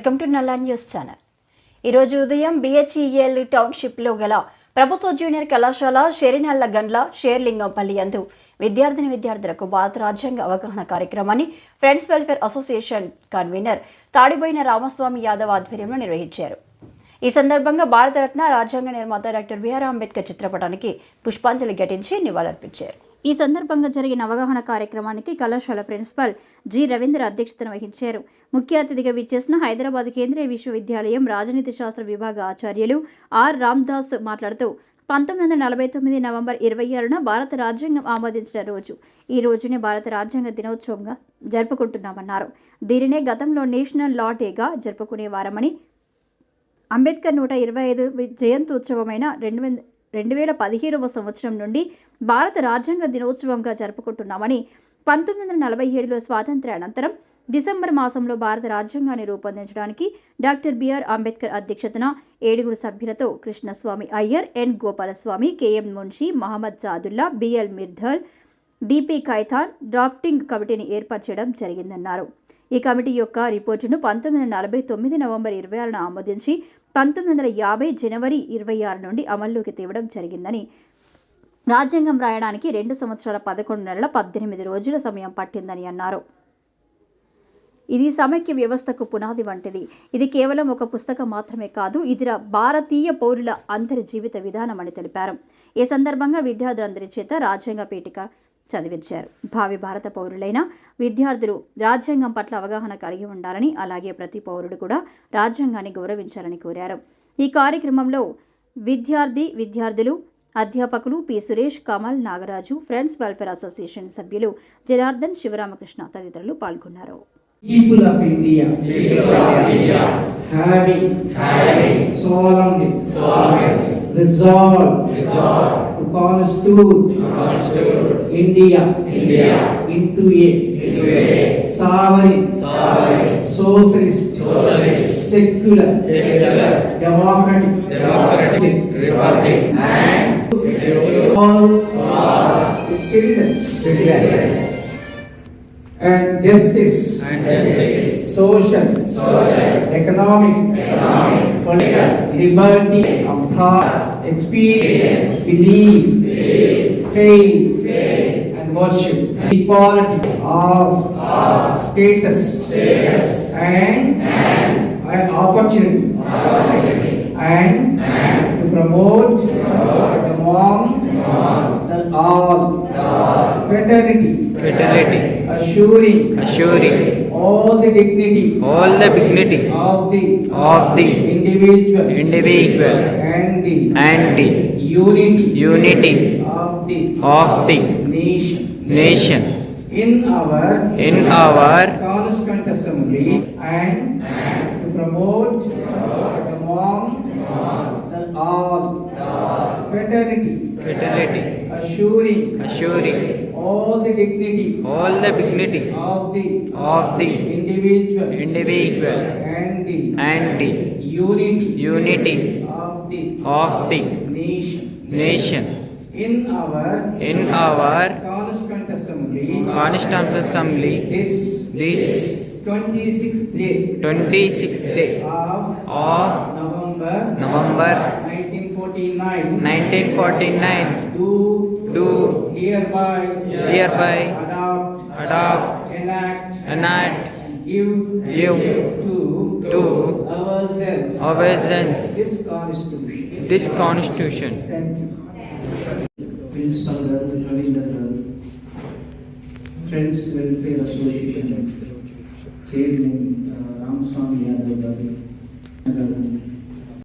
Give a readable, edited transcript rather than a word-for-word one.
Welcome to నల్లా news channel. ఈరోజు ఉదయం బిహెచ్ఈఎల్ టౌన్షిప్లో గల ప్రభుత్వ జూనియర్ కళాశాల షెరినల్ల గండ్ల షేర్లింగంపల్లి యందు విద్యార్థులకు భారత రాజ్యాంగ అవగాహన కార్యక్రమాన్ని friends welfare association convener Tadiboina Ramaswamy Yadav ఆధ్వర్యంలో నిర్వహించారు. ఈ సందర్భంగా భారతరత్న రాజ్యాంగ నిర్మాత డాక్టర్ బిఆర్ అంబేద్కర్ చిత్రపటానికి పుష్పాంజలి ఘటించి నివాళులర్పించారు. ఈ సందర్భంగా జరిగిన అవగాహన కార్యక్రమానికి కళాశాల ప్రిన్సిపల్ జి రవీంద్ర అధ్యక్షతన వహించారు. ముఖ్య అతిథిగా విచ్చేసిన హైదరాబాద్ కేంద్రీయ విశ్వవిద్యాలయం రాజనీతి శాస్త్ర విభాగ ఆచార్యులు ఆర్ రామ్దాస్ మాట్లాడుతూ 1949 నవంబర్ 26న భారత రాజ్యాంగం ఆమోదించిన రోజు ఈ రోజునే భారత రాజ్యాంగ దినోత్సవంగా జరుపుకుంటున్నామన్నారు. దీనినే గతంలో నేషనల్ లా డేగా జరుపుకునేవారమని, అంబేద్కర్ 125 జయంత్యుత్సవమైన 2017వ సంవత్సరం నుండి భారత రాజ్యాంగ దినోత్సవంగా జరుపుకుంటున్నామని, 1947లో స్వాతంత్ర్య అనంతరం డిసెంబర్ మాసంలో భారత రాజ్యాంగాన్ని రూపొందించడానికి డాక్టర్ బిఆర్ అంబేద్కర్ అధ్యక్షతన 7 సభ్యులతో Krishnaswami Ayyar, N Gopalaswami, K M Munshi, Mohammed Saadulla, B L Mirdhal, D P Khaitan drafting కమిటీని ఏర్పాటు చేయడం జరిగిందన్నారు. ఈ కమిటీ యొక్క రిపోర్టును 1949 నవంబర్ 26న ఆమోదించి 1950 జనవరి 26 నుండి అమల్లోకి తేవడం జరిగిందని, రాజ్యాంగం రాయడానికి 2 సంవత్సరాల 11 నెలల 18 రోజుల సమయం పట్టిందని అన్నారు. ఇది సమైక్య వ్యవస్థకు పునాది వంటిది. ఇది కేవలం ఒక పుస్తకం మాత్రమే కాదు, ఇది భారతీయ పౌరుల అందరి జీవిత విధానం అని తెలిపారు. ఈ సందర్భంగా విద్యార్థులందరి చేత రాజ్యాంగ పీఠిక చదివించారు. భావి భారత పౌరులైన విద్యార్థులు రాజ్యాంగం పట్ల అవగాహన కలిగి ఉండాలని, అలాగే ప్రతి పౌరుడు కూడా రాజ్యాంగాన్ని గౌరవించాలని కోరారు. ఈ కార్యక్రమంలో విద్యార్థులు, అధ్యాపకులు P Suresh, Kamal, Nagaraju, friends welfare association సభ్యులు జనార్దన్, శివరామకృష్ణ తదితరులు పాల్గొన్నారు. People of India, having solemnly resolved to constitute India into a sovereign, socialist, secular, democratic republic, and all its citizens. And justice, social, economic, political, liberty of thought, experience, belief, faith, and worship, equality of status and opportunity, and to promote among all fraternity, assuring all the dignity of the individual and the unity of the nation in our constituent assembly, and to promote among all fraternity, assuring all the dignity of the individual and the unity of the nation in our constituent assembly this 26th day of November 1949 do hereby adopt, enact, give to ourselves this constitution. Principal Garu Ravindra Garu, Friends Welfare Association Chairman Ramaswamy Yadav Garu,